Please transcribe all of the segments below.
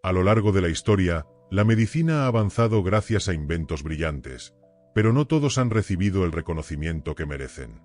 A lo largo de la historia, la medicina ha avanzado gracias a inventos brillantes, pero no todos han recibido el reconocimiento que merecen.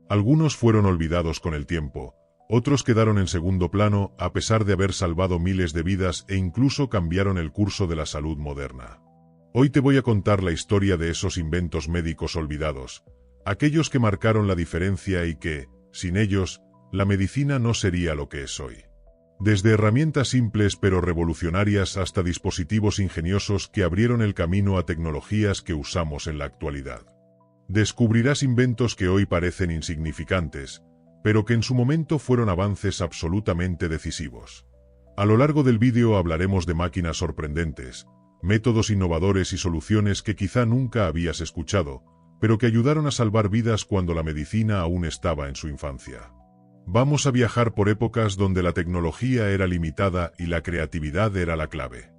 Algunos fueron olvidados con el tiempo, otros quedaron en segundo plano a pesar de haber salvado miles de vidas e incluso cambiaron el curso de la salud moderna. Hoy te voy a contar la historia de esos inventos médicos olvidados, aquellos que marcaron la diferencia y que, sin ellos, la medicina no sería lo que es hoy. Desde herramientas simples pero revolucionarias hasta dispositivos ingeniosos que abrieron el camino a tecnologías que usamos en la actualidad. Descubrirás inventos que hoy parecen insignificantes, pero que en su momento fueron avances absolutamente decisivos. A lo largo del vídeo hablaremos de máquinas sorprendentes, métodos innovadores y soluciones que quizá nunca habías escuchado, pero que ayudaron a salvar vidas cuando la medicina aún estaba en su infancia. Vamos a viajar por épocas donde la tecnología era limitada y la creatividad era la clave.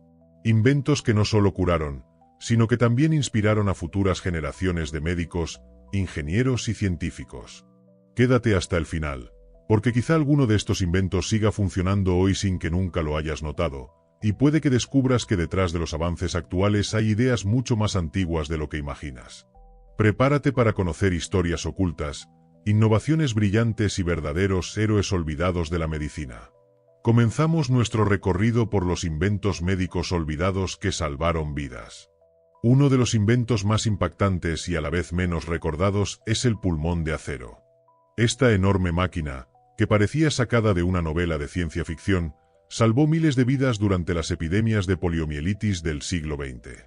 Inventos que no solo curaron, sino que también inspiraron a futuras generaciones de médicos, ingenieros y científicos. Quédate hasta el final, porque quizá alguno de estos inventos siga funcionando hoy sin que nunca lo hayas notado, y puede que descubras que detrás de los avances actuales hay ideas mucho más antiguas de lo que imaginas. Prepárate para conocer historias ocultas, innovaciones brillantes y verdaderos héroes olvidados de la medicina. Comenzamos nuestro recorrido por los inventos médicos olvidados que salvaron vidas. Uno de los inventos más impactantes y a la vez menos recordados es el pulmón de acero. Esta enorme máquina, que parecía sacada de una novela de ciencia ficción, salvó miles de vidas durante las epidemias de poliomielitis del siglo XX.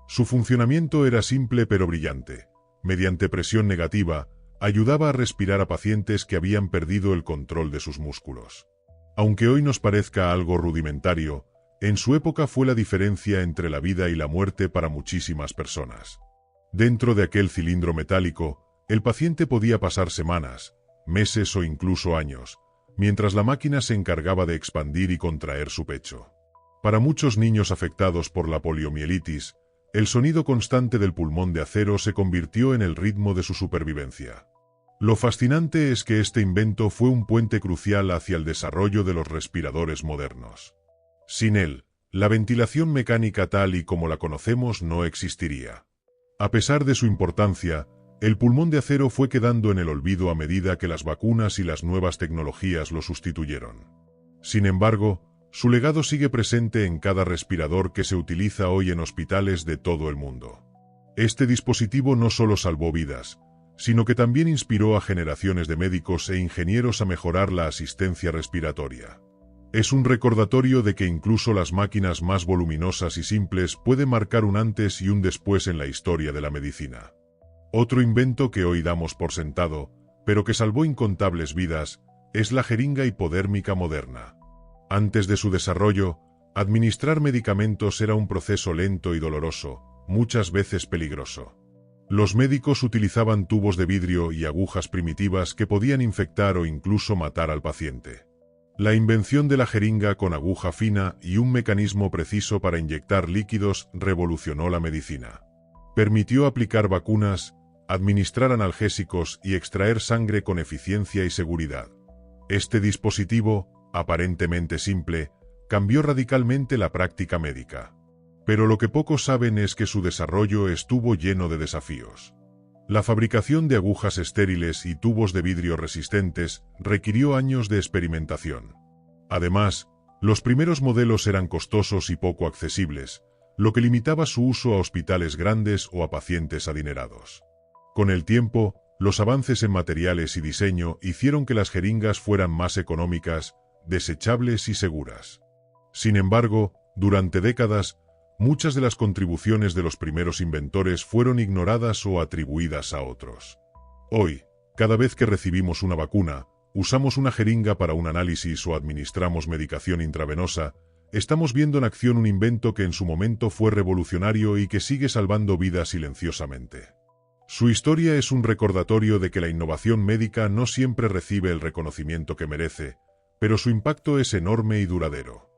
Su funcionamiento era simple pero brillante. Mediante presión negativa, ayudaba a respirar a pacientes que habían perdido el control de sus músculos. Aunque hoy nos parezca algo rudimentario, en su época fue la diferencia entre la vida y la muerte para muchísimas personas. Dentro de aquel cilindro metálico, el paciente podía pasar semanas, meses o incluso años, mientras la máquina se encargaba de expandir y contraer su pecho. Para muchos niños afectados por la poliomielitis, el sonido constante del pulmón de acero se convirtió en el ritmo de su supervivencia. Lo fascinante es que este invento fue un puente crucial hacia el desarrollo de los respiradores modernos. Sin él, la ventilación mecánica tal y como la conocemos no existiría. A pesar de su importancia, el pulmón de acero fue quedando en el olvido a medida que las vacunas y las nuevas tecnologías lo sustituyeron. Sin embargo, su legado sigue presente en cada respirador que se utiliza hoy en hospitales de todo el mundo. Este dispositivo no solo salvó vidas, sino que también inspiró a generaciones de médicos e ingenieros a mejorar la asistencia respiratoria. Es un recordatorio de que incluso las máquinas más voluminosas y simples pueden marcar un antes y un después en la historia de la medicina. Otro invento que hoy damos por sentado, pero que salvó incontables vidas, es la jeringa hipodérmica moderna. Antes de su desarrollo, administrar medicamentos era un proceso lento y doloroso, muchas veces peligroso. Los médicos utilizaban tubos de vidrio y agujas primitivas que podían infectar o incluso matar al paciente. La invención de la jeringa con aguja fina y un mecanismo preciso para inyectar líquidos revolucionó la medicina. Permitió aplicar vacunas, administrar analgésicos y extraer sangre con eficiencia y seguridad. Este dispositivo, aparentemente simple, cambió radicalmente la práctica médica. Pero lo que pocos saben es que su desarrollo estuvo lleno de desafíos. La fabricación de agujas estériles y tubos de vidrio resistentes requirió años de experimentación. Además, los primeros modelos eran costosos y poco accesibles, lo que limitaba su uso a hospitales grandes o a pacientes adinerados. Con el tiempo, los avances en materiales y diseño hicieron que las jeringas fueran más económicas, desechables y seguras. Sin embargo, durante décadas, muchas de las contribuciones de los primeros inventores fueron ignoradas o atribuidas a otros. Hoy, cada vez que recibimos una vacuna, usamos una jeringa para un análisis o administramos medicación intravenosa, estamos viendo en acción un invento que en su momento fue revolucionario y que sigue salvando vidas silenciosamente. Su historia es un recordatorio de que la innovación médica no siempre recibe el reconocimiento que merece, pero su impacto es enorme y duradero.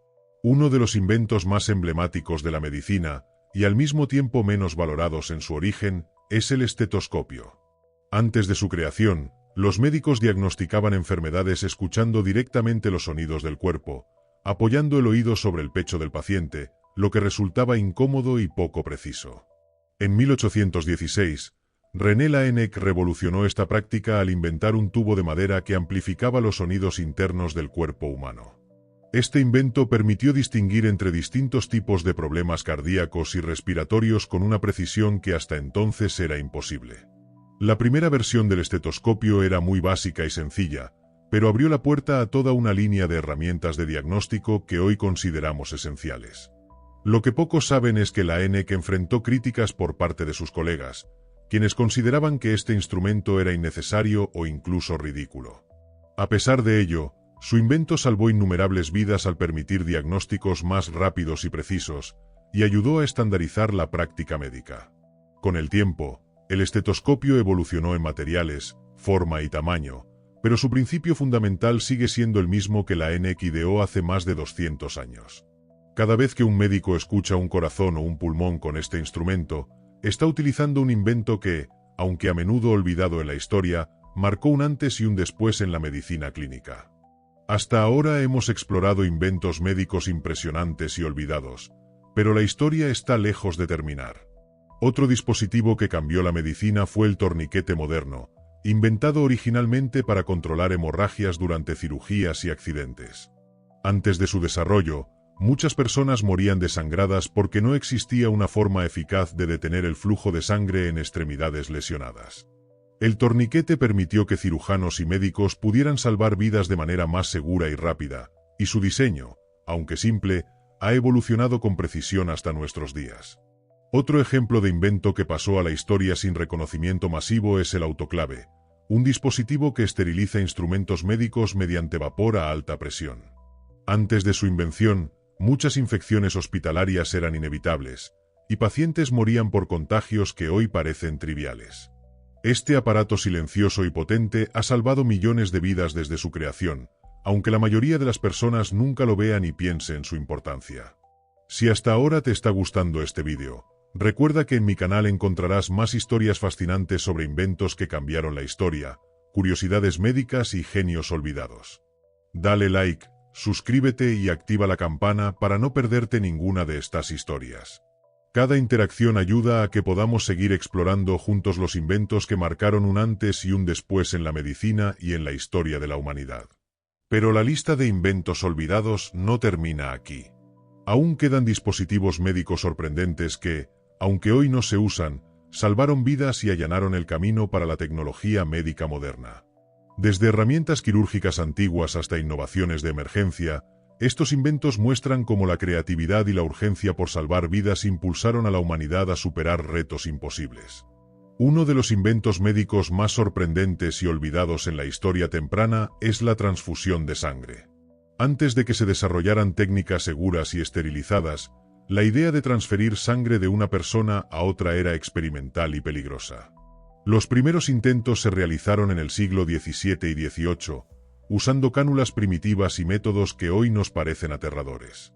Uno de los inventos más emblemáticos de la medicina, y al mismo tiempo menos valorados en su origen, es el estetoscopio. Antes de su creación, los médicos diagnosticaban enfermedades escuchando directamente los sonidos del cuerpo, apoyando el oído sobre el pecho del paciente, lo que resultaba incómodo y poco preciso. En 1816, René Laennec revolucionó esta práctica al inventar un tubo de madera que amplificaba los sonidos internos del cuerpo humano. Este invento permitió distinguir entre distintos tipos de problemas cardíacos y respiratorios con una precisión que hasta entonces era imposible. La primera versión del estetoscopio era muy básica y sencilla, pero abrió la puerta a toda una línea de herramientas de diagnóstico que hoy consideramos esenciales. Lo que pocos saben es que Laennec enfrentó críticas por parte de sus colegas, quienes consideraban que este instrumento era innecesario o incluso ridículo. A pesar de ello, su invento salvó innumerables vidas al permitir diagnósticos más rápidos y precisos, y ayudó a estandarizar la práctica médica. Con el tiempo, el estetoscopio evolucionó en materiales, forma y tamaño, pero su principio fundamental sigue siendo el mismo que Laennec ideó hace más de 200 años. Cada vez que un médico escucha un corazón o un pulmón con este instrumento, está utilizando un invento que, aunque a menudo olvidado en la historia, marcó un antes y un después en la medicina clínica. Hasta ahora hemos explorado inventos médicos impresionantes y olvidados, pero la historia está lejos de terminar. Otro dispositivo que cambió la medicina fue el torniquete moderno, inventado originalmente para controlar hemorragias durante cirugías y accidentes. Antes de su desarrollo, muchas personas morían desangradas porque no existía una forma eficaz de detener el flujo de sangre en extremidades lesionadas. El torniquete permitió que cirujanos y médicos pudieran salvar vidas de manera más segura y rápida, y su diseño, aunque simple, ha evolucionado con precisión hasta nuestros días. Otro ejemplo de invento que pasó a la historia sin reconocimiento masivo es el autoclave, un dispositivo que esteriliza instrumentos médicos mediante vapor a alta presión. Antes de su invención, muchas infecciones hospitalarias eran inevitables, y pacientes morían por contagios que hoy parecen triviales. Este aparato silencioso y potente ha salvado millones de vidas desde su creación, aunque la mayoría de las personas nunca lo vean y piensen en su importancia. Si hasta ahora te está gustando este vídeo, recuerda que en mi canal encontrarás más historias fascinantes sobre inventos que cambiaron la historia, curiosidades médicas y genios olvidados. Dale like, suscríbete y activa la campana para no perderte ninguna de estas historias. Cada interacción ayuda a que podamos seguir explorando juntos los inventos que marcaron un antes y un después en la medicina y en la historia de la humanidad. Pero la lista de inventos olvidados no termina aquí. Aún quedan dispositivos médicos sorprendentes que, aunque hoy no se usan, salvaron vidas y allanaron el camino para la tecnología médica moderna. Desde herramientas quirúrgicas antiguas hasta innovaciones de emergencia, estos inventos muestran cómo la creatividad y la urgencia por salvar vidas impulsaron a la humanidad a superar retos imposibles. Uno de los inventos médicos más sorprendentes y olvidados en la historia temprana es la transfusión de sangre. Antes de que se desarrollaran técnicas seguras y esterilizadas, la idea de transferir sangre de una persona a otra era experimental y peligrosa. Los primeros intentos se realizaron en el siglo XVII y XVIII, usando cánulas primitivas y métodos que hoy nos parecen aterradores.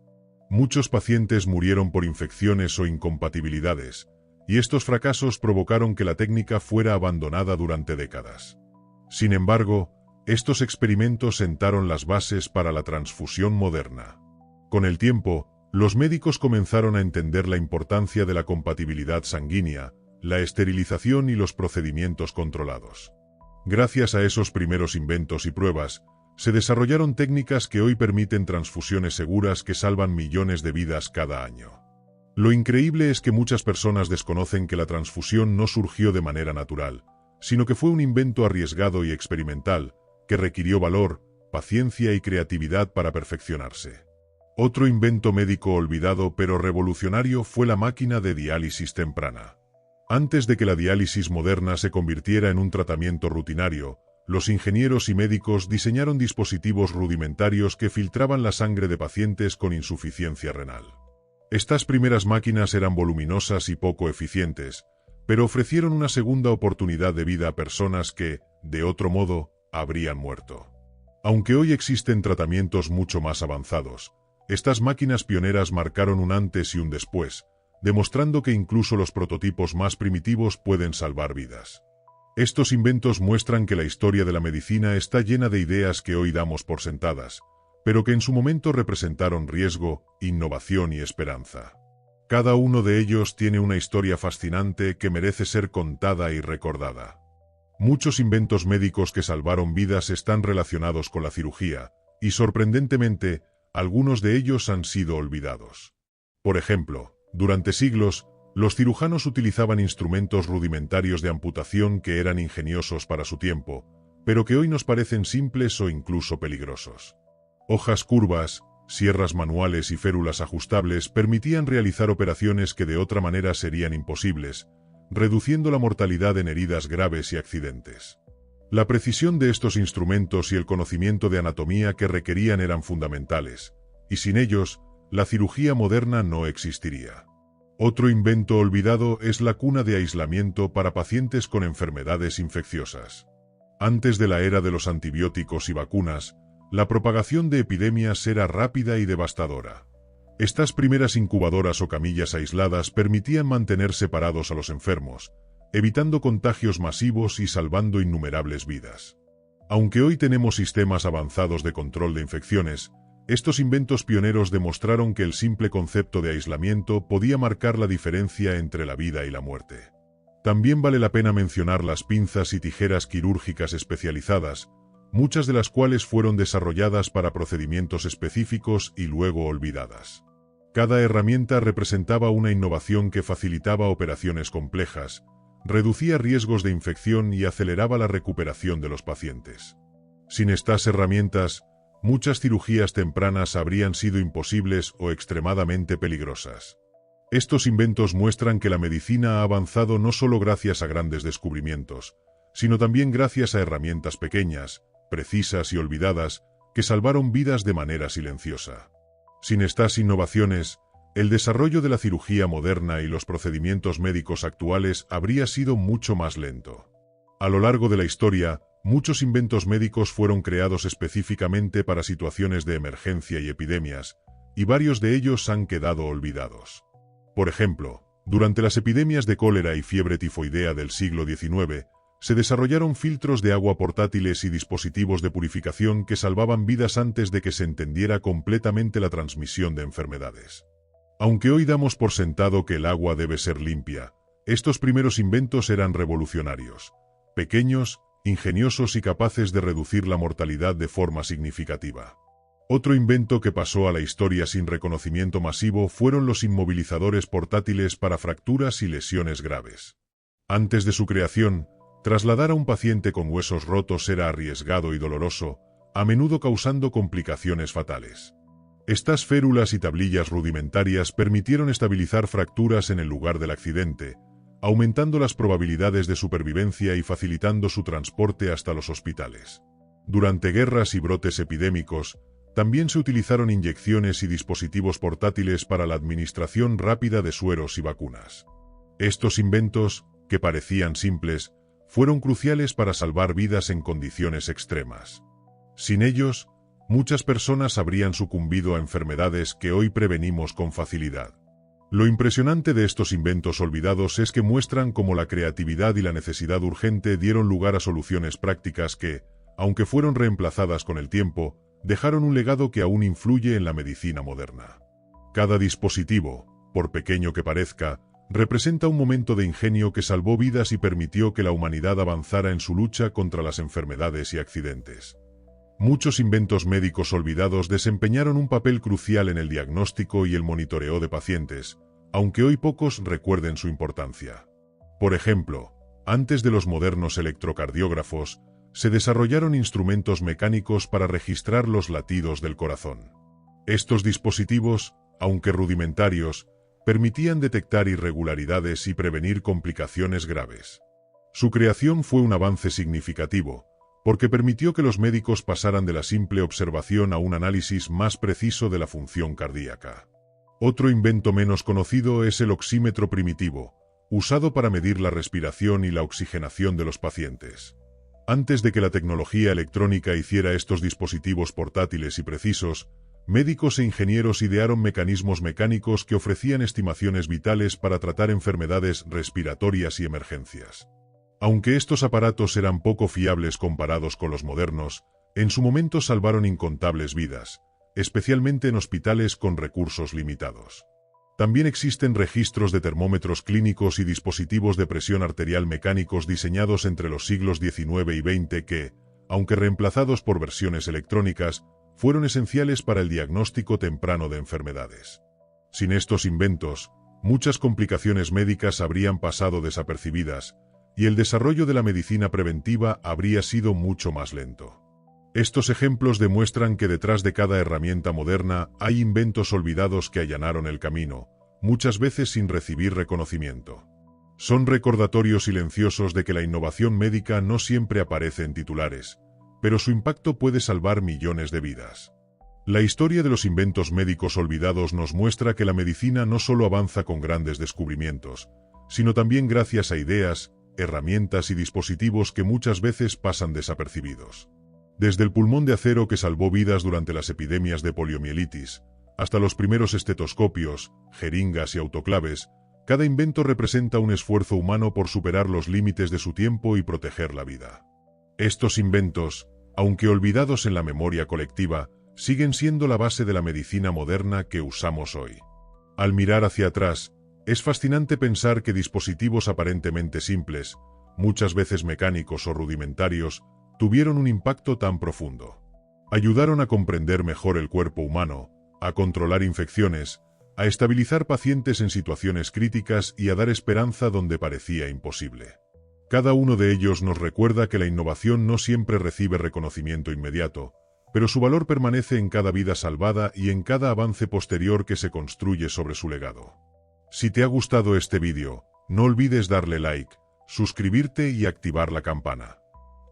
Muchos pacientes murieron por infecciones o incompatibilidades, y estos fracasos provocaron que la técnica fuera abandonada durante décadas. Sin embargo, estos experimentos sentaron las bases para la transfusión moderna. Con el tiempo, los médicos comenzaron a entender la importancia de la compatibilidad sanguínea, la esterilización y los procedimientos controlados. Gracias a esos primeros inventos y pruebas, se desarrollaron técnicas que hoy permiten transfusiones seguras que salvan millones de vidas cada año. Lo increíble es que muchas personas desconocen que la transfusión no surgió de manera natural, sino que fue un invento arriesgado y experimental, que requirió valor, paciencia y creatividad para perfeccionarse. Otro invento médico olvidado pero revolucionario fue la máquina de diálisis temprana. Antes de que la diálisis moderna se convirtiera en un tratamiento rutinario, los ingenieros y médicos diseñaron dispositivos rudimentarios que filtraban la sangre de pacientes con insuficiencia renal. Estas primeras máquinas eran voluminosas y poco eficientes, pero ofrecieron una segunda oportunidad de vida a personas que, de otro modo, habrían muerto. Aunque hoy existen tratamientos mucho más avanzados, estas máquinas pioneras marcaron un antes y un después, demostrando que incluso los prototipos más primitivos pueden salvar vidas. Estos inventos muestran que la historia de la medicina está llena de ideas que hoy damos por sentadas, pero que en su momento representaron riesgo, innovación y esperanza. Cada uno de ellos tiene una historia fascinante que merece ser contada y recordada. Muchos inventos médicos que salvaron vidas están relacionados con la cirugía, y sorprendentemente, algunos de ellos han sido olvidados. Por ejemplo, durante siglos, los cirujanos utilizaban instrumentos rudimentarios de amputación que eran ingeniosos para su tiempo, pero que hoy nos parecen simples o incluso peligrosos. Hojas curvas, sierras manuales y férulas ajustables permitían realizar operaciones que de otra manera serían imposibles, reduciendo la mortalidad en heridas graves y accidentes. La precisión de estos instrumentos y el conocimiento de anatomía que requerían eran fundamentales, y sin ellos, la cirugía moderna no existiría. Otro invento olvidado es la cuna de aislamiento para pacientes con enfermedades infecciosas. Antes de la era de los antibióticos y vacunas, la propagación de epidemias era rápida y devastadora. Estas primeras incubadoras o camillas aisladas permitían mantener separados a los enfermos, evitando contagios masivos y salvando innumerables vidas. Aunque hoy tenemos sistemas avanzados de control de infecciones, estos inventos pioneros demostraron que el simple concepto de aislamiento podía marcar la diferencia entre la vida y la muerte. También vale la pena mencionar las pinzas y tijeras quirúrgicas especializadas, muchas de las cuales fueron desarrolladas para procedimientos específicos y luego olvidadas. Cada herramienta representaba una innovación que facilitaba operaciones complejas, reducía riesgos de infección y aceleraba la recuperación de los pacientes. Sin estas herramientas, muchas cirugías tempranas habrían sido imposibles o extremadamente peligrosas. Estos inventos muestran que la medicina ha avanzado no solo gracias a grandes descubrimientos, sino también gracias a herramientas pequeñas, precisas y olvidadas, que salvaron vidas de manera silenciosa. Sin estas innovaciones, el desarrollo de la cirugía moderna y los procedimientos médicos actuales habría sido mucho más lento. A lo largo de la historia, muchos inventos médicos fueron creados específicamente para situaciones de emergencia y epidemias, y varios de ellos han quedado olvidados. Por ejemplo, durante las epidemias de cólera y fiebre tifoidea del siglo XIX, se desarrollaron filtros de agua portátiles y dispositivos de purificación que salvaban vidas antes de que se entendiera completamente la transmisión de enfermedades. Aunque hoy damos por sentado que el agua debe ser limpia, estos primeros inventos eran revolucionarios, pequeños, ingeniosos y capaces de reducir la mortalidad de forma significativa. Otro invento que pasó a la historia sin reconocimiento masivo fueron los inmovilizadores portátiles para fracturas y lesiones graves. Antes de su creación, trasladar a un paciente con huesos rotos era arriesgado y doloroso, a menudo causando complicaciones fatales. Estas férulas y tablillas rudimentarias permitieron estabilizar fracturas en el lugar del accidente, aumentando las probabilidades de supervivencia y facilitando su transporte hasta los hospitales. Durante guerras y brotes epidémicos, también se utilizaron inyecciones y dispositivos portátiles para la administración rápida de sueros y vacunas. Estos inventos, que parecían simples, fueron cruciales para salvar vidas en condiciones extremas. Sin ellos, muchas personas habrían sucumbido a enfermedades que hoy prevenimos con facilidad. Lo impresionante de estos inventos olvidados es que muestran cómo la creatividad y la necesidad urgente dieron lugar a soluciones prácticas que, aunque fueron reemplazadas con el tiempo, dejaron un legado que aún influye en la medicina moderna. Cada dispositivo, por pequeño que parezca, representa un momento de ingenio que salvó vidas y permitió que la humanidad avanzara en su lucha contra las enfermedades y accidentes. Muchos inventos médicos olvidados desempeñaron un papel crucial en el diagnóstico y el monitoreo de pacientes, aunque hoy pocos recuerden su importancia. Por ejemplo, antes de los modernos electrocardiógrafos, se desarrollaron instrumentos mecánicos para registrar los latidos del corazón. Estos dispositivos, aunque rudimentarios, permitían detectar irregularidades y prevenir complicaciones graves. Su creación fue un avance significativo, porque permitió que los médicos pasaran de la simple observación a un análisis más preciso de la función cardíaca. Otro invento menos conocido es el oxímetro primitivo, usado para medir la respiración y la oxigenación de los pacientes. Antes de que la tecnología electrónica hiciera estos dispositivos portátiles y precisos, médicos e ingenieros idearon mecanismos mecánicos que ofrecían estimaciones vitales para tratar enfermedades respiratorias y emergencias. Aunque estos aparatos eran poco fiables comparados con los modernos, en su momento salvaron incontables vidas, especialmente en hospitales con recursos limitados. También existen registros de termómetros clínicos y dispositivos de presión arterial mecánicos diseñados entre los siglos XIX y XX que, aunque reemplazados por versiones electrónicas, fueron esenciales para el diagnóstico temprano de enfermedades. Sin estos inventos, muchas complicaciones médicas habrían pasado desapercibidas, y el desarrollo de la medicina preventiva habría sido mucho más lento. Estos ejemplos demuestran que detrás de cada herramienta moderna hay inventos olvidados que allanaron el camino, muchas veces sin recibir reconocimiento. Son recordatorios silenciosos de que la innovación médica no siempre aparece en titulares, pero su impacto puede salvar millones de vidas. La historia de los inventos médicos olvidados nos muestra que la medicina no solo avanza con grandes descubrimientos, sino también gracias a ideas, herramientas y dispositivos que muchas veces pasan desapercibidos. Desde el pulmón de acero que salvó vidas durante las epidemias de poliomielitis, hasta los primeros estetoscopios, jeringas y autoclaves, cada invento representa un esfuerzo humano por superar los límites de su tiempo y proteger la vida. Estos inventos, aunque olvidados en la memoria colectiva, siguen siendo la base de la medicina moderna que usamos hoy. Al mirar hacia atrás, es fascinante pensar que dispositivos aparentemente simples, muchas veces mecánicos o rudimentarios, tuvieron un impacto tan profundo. Ayudaron a comprender mejor el cuerpo humano, a controlar infecciones, a estabilizar pacientes en situaciones críticas y a dar esperanza donde parecía imposible. Cada uno de ellos nos recuerda que la innovación no siempre recibe reconocimiento inmediato, pero su valor permanece en cada vida salvada y en cada avance posterior que se construye sobre su legado. Si te ha gustado este vídeo, no olvides darle like, suscribirte y activar la campana.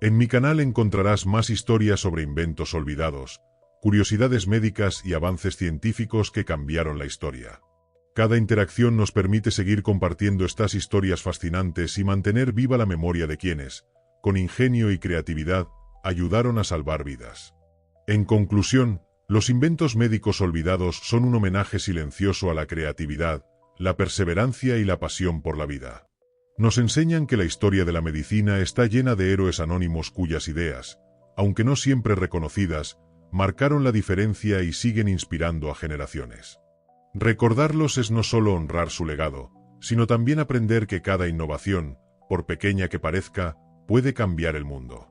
En mi canal encontrarás más historias sobre inventos olvidados, curiosidades médicas y avances científicos que cambiaron la historia. Cada interacción nos permite seguir compartiendo estas historias fascinantes y mantener viva la memoria de quienes, con ingenio y creatividad, ayudaron a salvar vidas. En conclusión, los inventos médicos olvidados son un homenaje silencioso a la creatividad, la perseverancia y la pasión por la vida. Nos enseñan que la historia de la medicina está llena de héroes anónimos cuyas ideas, aunque no siempre reconocidas, marcaron la diferencia y siguen inspirando a generaciones. Recordarlos es no solo honrar su legado, sino también aprender que cada innovación, por pequeña que parezca, puede cambiar el mundo.